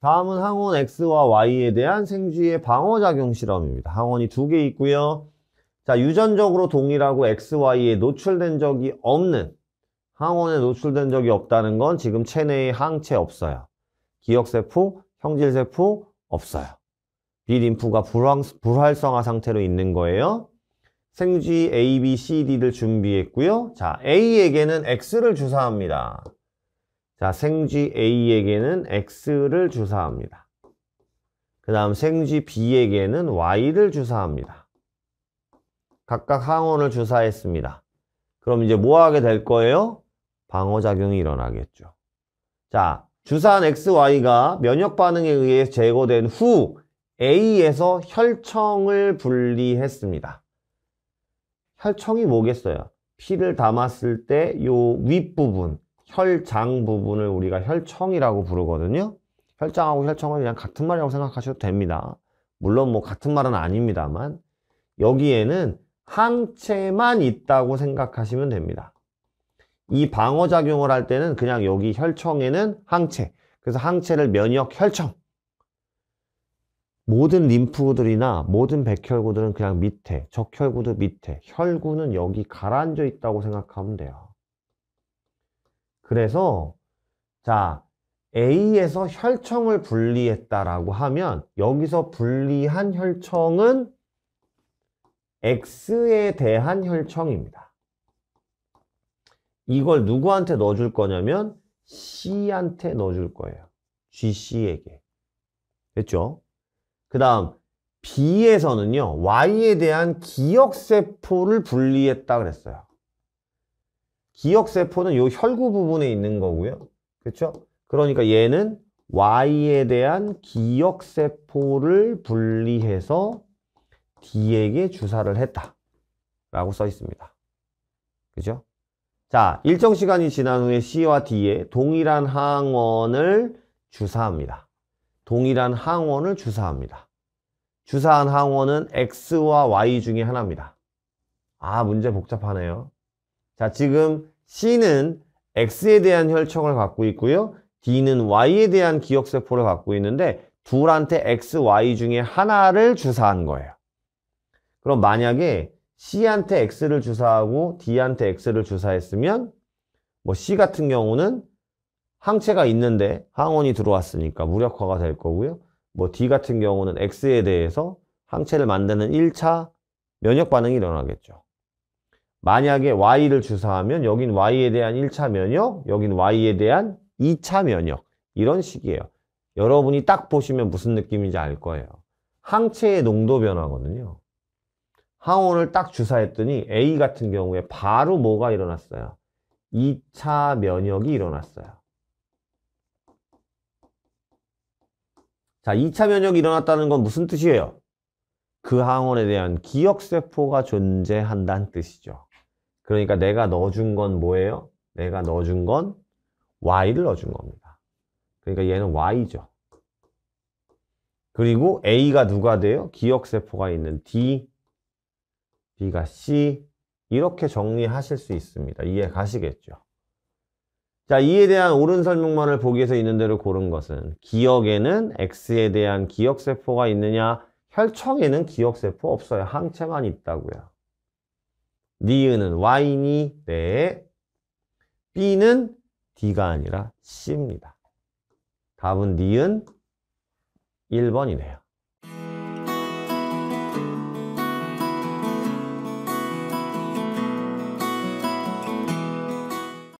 다음은 항원 X와 Y에 대한 생쥐의 방어작용 실험입니다. 항원이 2개 있고요. 자, 유전적으로 동일하고 XY에 노출된 적이 없는, 항원에 노출된 적이 없다는 건 지금 체내에 항체 없어요. 기억세포, 형질세포 없어요. 비림프가 불활성화 상태로 있는 거예요. 생쥐 A, B, C, D를 준비했고요. 자, A에게는 X를 주사합니다. 자, 생쥐 A에게는 X를 주사합니다. 그 다음 생쥐 B에게는 Y를 주사합니다. 각각 항원을 주사했습니다. 그럼 이제 뭐 하게 될 거예요? 방어작용이 일어나겠죠. 자, 주사한 XY가 면역 반응에 의해 제거된 후 A에서 혈청을 분리했습니다. 혈청이 뭐겠어요? 피를 담았을 때 요 윗부분, 혈장 부분을 우리가 혈청이라고 부르거든요. 혈장하고 혈청은 그냥 같은 말이라고 생각하셔도 됩니다. 물론 뭐 같은 말은 아닙니다만 여기에는 항체만 있다고 생각하시면 됩니다. 이 방어작용을 할 때는 그냥 여기 혈청에는 항체, 그래서 항체를 면역 혈청. 모든 림프구들이나 모든 백혈구들은 그냥 밑에, 적혈구도 밑에, 혈구는 여기 가라앉아 있다고 생각하면 돼요. 그래서 자, A에서 혈청을 분리했다라고 하면 여기서 분리한 혈청은 X에 대한 혈청입니다. 이걸 누구한테 넣어줄 거냐면 C한테 넣어줄 거예요. GC에게. 됐죠? 그 다음 B에서는요. Y에 대한 기억세포를 분리했다 그랬어요. 기억세포는 이 혈구 부분에 있는 거고요. 그렇죠? 그러니까 얘는 Y에 대한 기억세포를 분리해서 D에게 주사를 했다 라고 써 있습니다. 그죠? 자, 일정 시간이 지난 후에 C와 D에 동일한 항원을 주사합니다. 동일한 항원을 주사합니다. 주사한 항원은 X와 Y 중에 하나입니다. 아, 문제 복잡하네요. 자, 지금 C는 X에 대한 혈청을 갖고 있고요. D는 Y에 대한 기억세포를 갖고 있는데 둘한테 X, Y 중에 하나를 주사한 거예요. 그럼 만약에 C한테 X를 주사하고 D한테 X를 주사했으면 뭐 C 같은 경우는 항체가 있는데 항원이 들어왔으니까 무력화가 될 거고요. 뭐 D 같은 경우는 X에 대해서 항체를 만드는 1차 면역 반응이 일어나겠죠. 만약에 Y를 주사하면 여긴 Y에 대한 1차 면역, 여긴 Y에 대한 2차 면역. 이런 식이에요. 여러분이 딱 보시면 무슨 느낌인지 알 거예요. 항체의 농도 변화거든요. 항원을 딱 주사했더니 A 같은 경우에 바로 뭐가 일어났어요? 2차 면역이 일어났어요. 자, 2차 면역이 일어났다는 건 무슨 뜻이에요? 그 항원에 대한 기억세포가 존재한다는 뜻이죠. 그러니까 내가 넣어준 건 뭐예요? 내가 넣어준 건 Y를 넣어준 겁니다. 그러니까 얘는 Y죠. 그리고 A가 누가 돼요? 기억세포가 있는 D, B가 C, 이렇게 정리하실 수 있습니다. 이해 가시겠죠? 자, 이에 대한 옳은 설명만을 보기 위해서 있는 대로 고른 것은 기억에는 X에 대한 기억세포가 있느냐? 혈청에는 기억세포 없어요. 항체만 있다고요. 니은은 Y니? 네. B는 D가 아니라 C입니다. 답은 니은 1번이네요.